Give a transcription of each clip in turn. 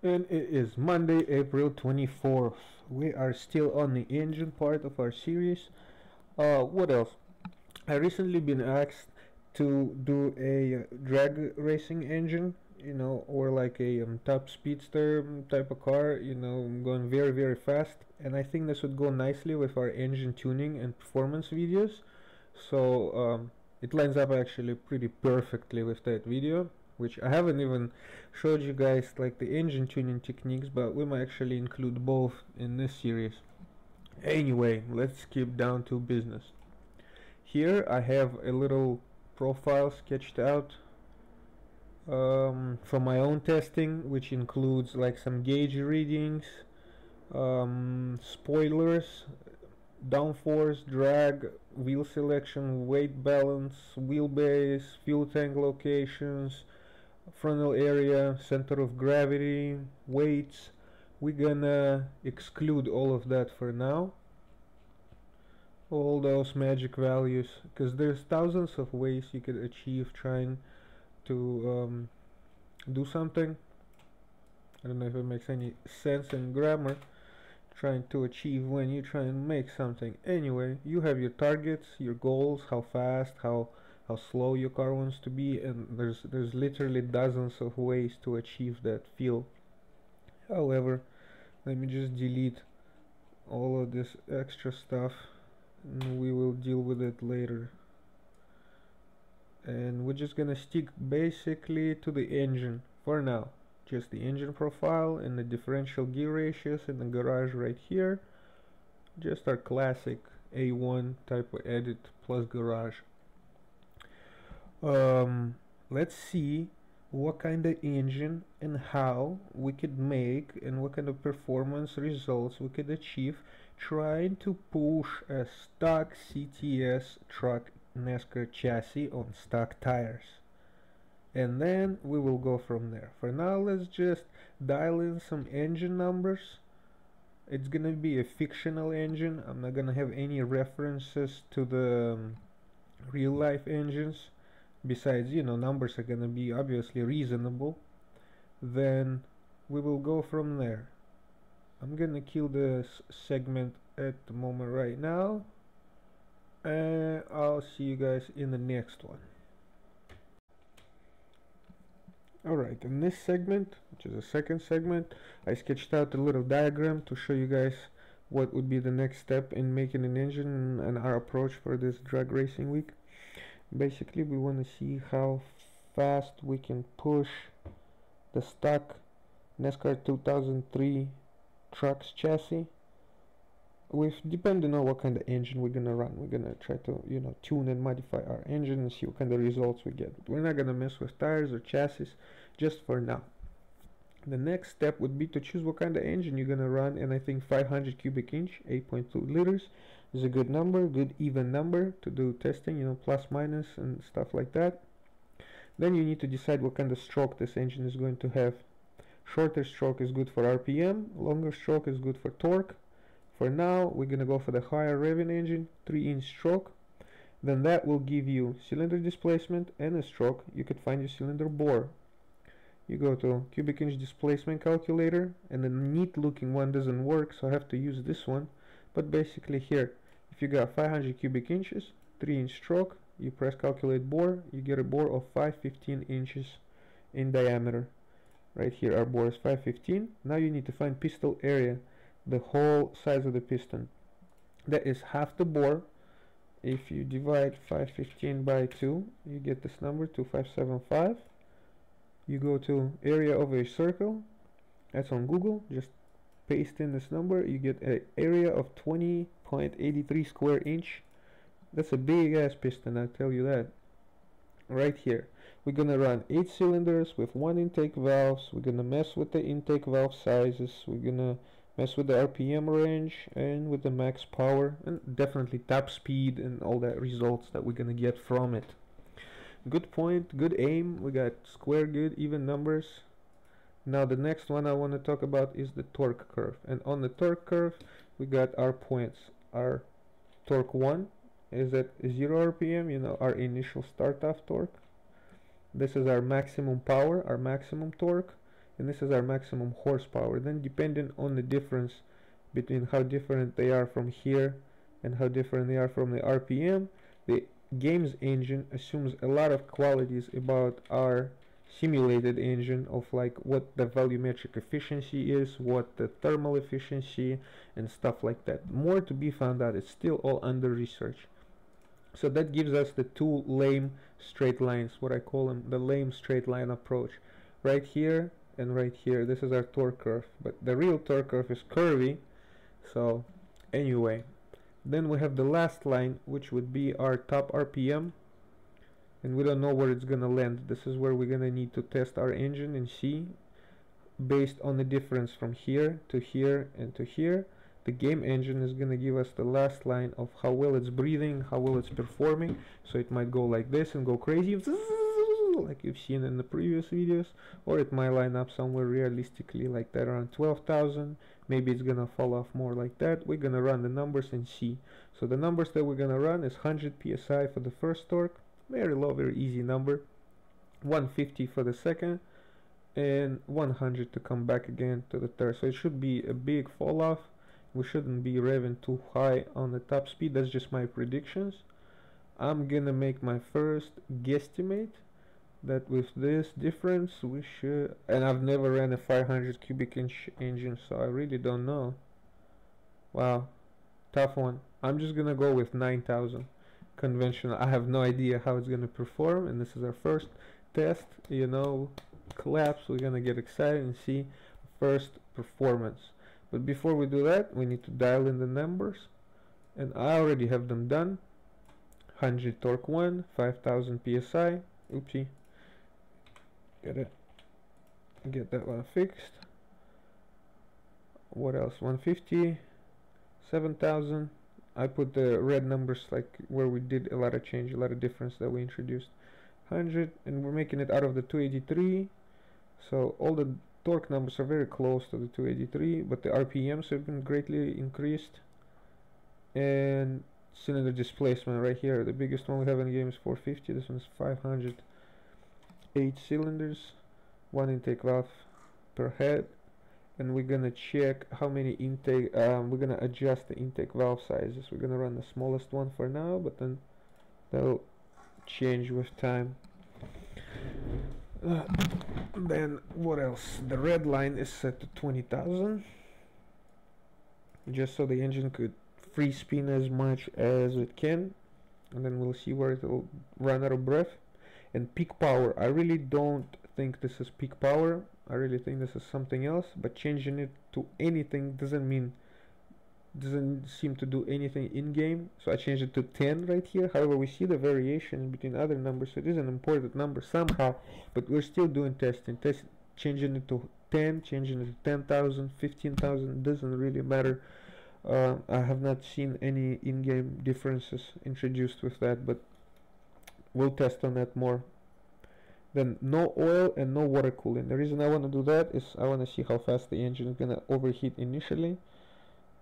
And it is Monday, April 24th. We are still on the engine part of our series. What else? I recently been asked to do a drag racing engine, or like a top speedster type of car, going very, very fast. And I think this would go nicely with our engine tuning and performance videos. So it lines up actually pretty perfectly with that video, which I haven't even showed you guys like the engine tuning techniques, but we might actually include both in this series. Anyway, let's skip down to business. Here I have a little profile sketched out for my own testing, which includes like some gauge readings, spoilers, downforce, drag, wheel selection, weight balance, wheelbase, fuel tank locations, frontal area, center of gravity, weights. We're gonna exclude all of that for now, all those magic values, because there's thousands of ways you could achieve trying to do something. I don't know if it makes any sense in grammar, trying to achieve when you try and make something. Anyway, you have your targets, your goals, how fast, how slow your car wants to be, and there's literally dozens of ways to achieve that feel. However, let me just delete all of this extra stuff and we will deal with it later. And we're just gonna stick basically to the engine for now, just the engine profile and the differential gear ratios in the garage right here, just our classic A1 type of edit plus garage. Let's see what kind of engine and how we could make and what kind of performance results we could achieve trying to push a stock CTS truck NASCAR chassis on stock tires, and then we will go from there. For now, let's just dial in some engine numbers. It's gonna be a fictional engine. I'm not gonna have any references to the real life engines. Besides, numbers are gonna be obviously reasonable. Then we will go from there. I'm gonna kill this segment at the moment right now, and I'll see you guys in the next one. Alright, in this segment, which is the second segment, I sketched out a little diagram to show you guys what would be the next step in making an engine and our approach for this drag racing week. Basically, we want to see how fast we can push the stock NASCAR 2003 trucks chassis with, depending on what kind of engine we're gonna run. We're gonna try to tune and modify our engine and see what kind of results we get, but we're not gonna mess with tires or chassis just for now. The next step would be to choose what kind of engine you're gonna run, and I think 500 cubic inch 8.2 liters is a good number, good even number to do testing, plus minus and stuff like that. Then you need to decide what kind of stroke this engine is going to have. Shorter stroke is good for RPM, longer stroke is good for torque. For now, we're gonna go for the higher revving engine, 3-inch stroke. Then that will give you cylinder displacement and a stroke. You could find your cylinder bore. You go to cubic inch displacement calculator, and the neat looking one doesn't work, so I have to use this one. But basically here, if you got 500 cubic inches, 3-inch stroke, you press calculate bore, you get a bore of 515 inches in diameter. Right here our bore is 515. Now you need to find piston area, the whole size of the piston. That is half the bore. If you divide 515 by 2, you get this number, 2575. You go to area of a circle, that's on Google, just paste in this number, you get an area of 20.83 square inch. That's a big ass piston, I'll tell you that. Right here, we're gonna run 8 cylinders with 1 intake valves. We're gonna mess with the intake valve sizes, we're gonna mess with the RPM range and with the max power, and definitely top speed and all that results that we're gonna get from it. Good point, good aim, we got square, good, even numbers. Now the next one I want to talk about is the torque curve, and on the torque curve we got our points. Our torque 1 is at 0 RPM, our initial start off torque. This is our maximum power, our maximum torque, and this is our maximum horsepower. Then depending on the difference between how different they are from here and how different they are from the RPM, the game's engine assumes a lot of qualities about our simulated engine, of like what the volumetric efficiency is, what the thermal efficiency, and stuff like that. More to be found out. It's still all under research. So that gives us the two lame straight lines, what I call them, the lame straight line approach. Right here and right here, this is our torque curve, but the real torque curve is curvy. So anyway, then we have the last line, which would be our top RPM, and we don't know where it's gonna land. This is where we're gonna need to test our engine and see, based on the difference from here to here and to here. The game engine is gonna give us the last line of how well it's breathing, how well it's performing. So it might go like this and go crazy, like you've seen in the previous videos, or it might line up somewhere realistically like that around 12,000. Maybe it's gonna fall off more like that. We're gonna run the numbers and see. So the numbers that we're gonna run is 100 psi for the first torque, very low, very easy number, 150 for the second, and 100 to come back again to the third. So it should be a big fall off. We shouldn't be revving too high on the top speed. That's just my predictions. I'm gonna make my first guesstimate that with this difference we should, and I've never ran a 500 cubic inch engine, so I really don't know. Wow, tough one. I'm just gonna go with 9,000 conventional. I have no idea how it's gonna perform, and this is our first test, you know, collapse. We're gonna get excited and see first performance. But before we do that, we need to dial in the numbers, and I already have them done. 100 torque 1, 5,000 psi. Oopsie. Get that one fixed. What else? 150, 7,000. I put the red numbers like where we did a lot of change, a lot of difference that we introduced. 100, and we're making it out of the 283. So all the torque numbers are very close to the 283, but the RPMs have been greatly increased. And cylinder displacement right here, the biggest one we have in the game is 450. This one is 500. 8 cylinders, 1 intake valve per head, and we're gonna check how many intake. We're gonna adjust the intake valve sizes. We're gonna run the smallest one for now, but then that'll change with time. Then what else? The red line is set to 20,000, just so the engine could free spin as much as it can, and then we'll see where it will run out of breath. And peak power, I really don't think this is peak power. I really think this is something else, but changing it to anything doesn't seem to do anything in game. So I changed it to 10 right here. However, we see the variation between other numbers, so it is an important number somehow, but we're still doing testing. Changing it to 10, changing it to 10,000, 15,000, doesn't really matter. I have not seen any in-game differences introduced with that, but we'll test on that more. Then no oil and no water cooling. The reason I want to do that is I want to see how fast the engine is gonna overheat initially,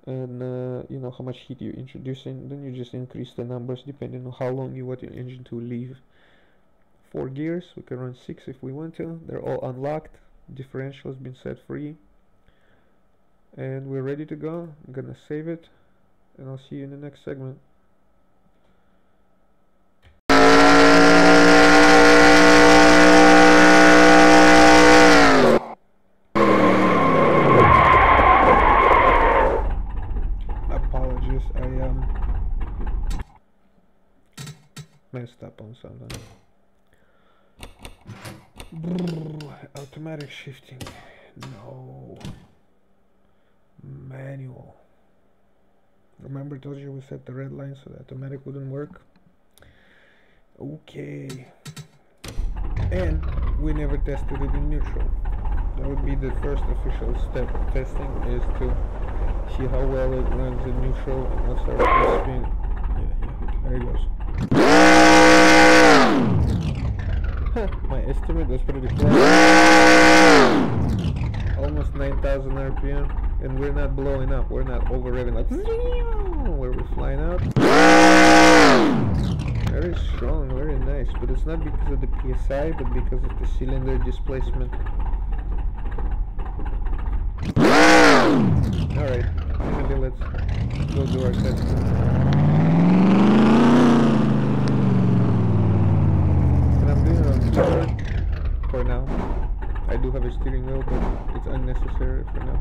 and you know how much heat you're introducing. Then you just increase the numbers depending on how long you want your engine to leave. 4 gears, we can run 6 if we want to. They're all unlocked. Differential has been set free, and we're ready to go. I'm gonna save it, and I'll see you in the next segment. Messed up on something. Automatic shifting. No. Manual. Remember I told you we set the red line so the automatic wouldn't work? Okay. And we never tested it in neutral. That would be the first official step of testing, is to see how well it runs in neutral and what's our free spin. Yeah, there it goes. My estimate was pretty close. Almost 9,000 RPM, and we're not blowing up. We're not over revving like where we're flying out. Very strong, very nice, but it's not because of the PSI, but because of the cylinder displacement. Alright, finally let's go do our test. And I'm doing it on keyboard for now. I do have a steering wheel, but it's unnecessary for now.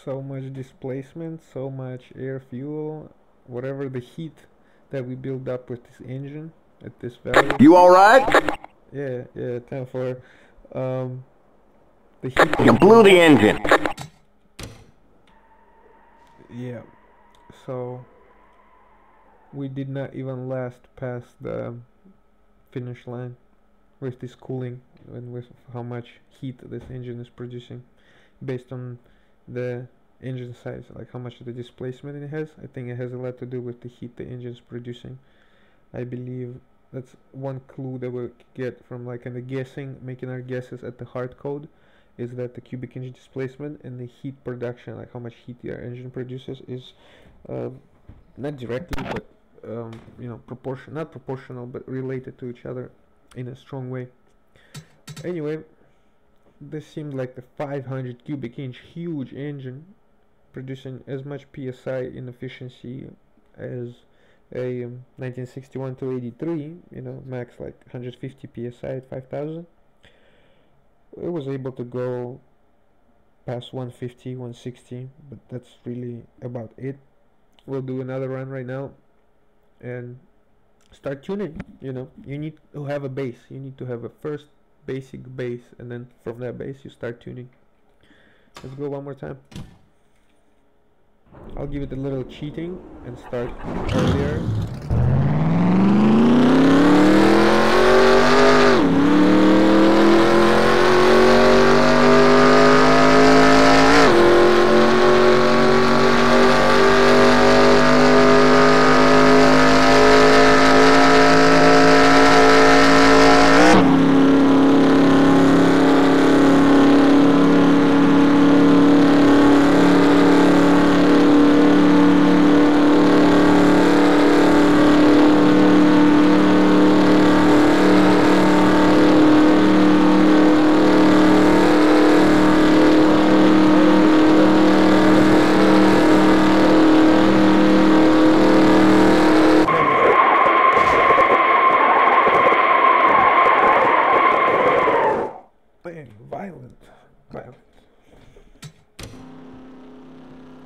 So much displacement, so much air fuel, whatever the heat that we build up with this engine at this value. You alright? Yeah, time for the heat. You blew the engine. Yeah, so we did not even last past the finish line with this cooling and with how much heat this engine is producing based on the engine size, like how much of the displacement it has. I think it has a lot to do with the heat the engine is producing. I believe that's one clue that we get from like in the guessing, making our guesses at the hard code, is that the cubic inch displacement and the heat production, like how much heat your engine produces, is not directly but you know, not proportional but related to each other in a strong way. Anyway, this seemed like the 500 cubic inch huge engine producing as much psi in efficiency as a 1961-283, you know, max like 150 psi at 5000. It was able to go past 150, 160, but that's really about it. We'll do another run right now and start tuning. You know, you need to have a base. You need to have a first basic base, and then from that base you start tuning. Let's go one more time. I'll give it a little cheating and start earlier. Violent.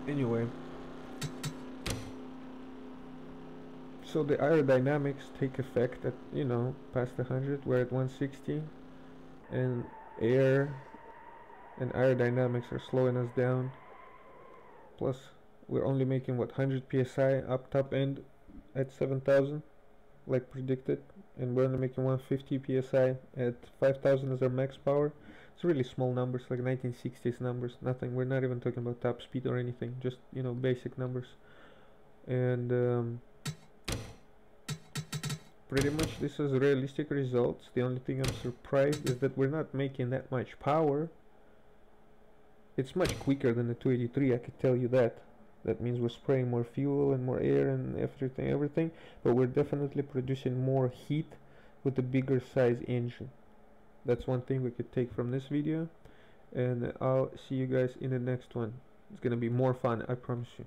Anyway, so the aerodynamics take effect at, you know, past 100. We're at 160, and air and aerodynamics are slowing us down. Plus, we're only making what, 100 psi up top end at 7000, like predicted, and we're only making 150 psi at 5000 as our max power. It's really small numbers, like 1960s numbers, nothing. We're not even talking about top speed or anything, just, you know, basic numbers. And pretty much this is realistic results. The only thing I'm surprised is that we're not making that much power. It's much quicker than the 283, I could tell you that. That means we're spraying more fuel and more air and everything, but we're definitely producing more heat with a bigger size engine. That's one thing we could take from this video, and I'll see you guys in the next one. It's gonna be more fun, I promise you.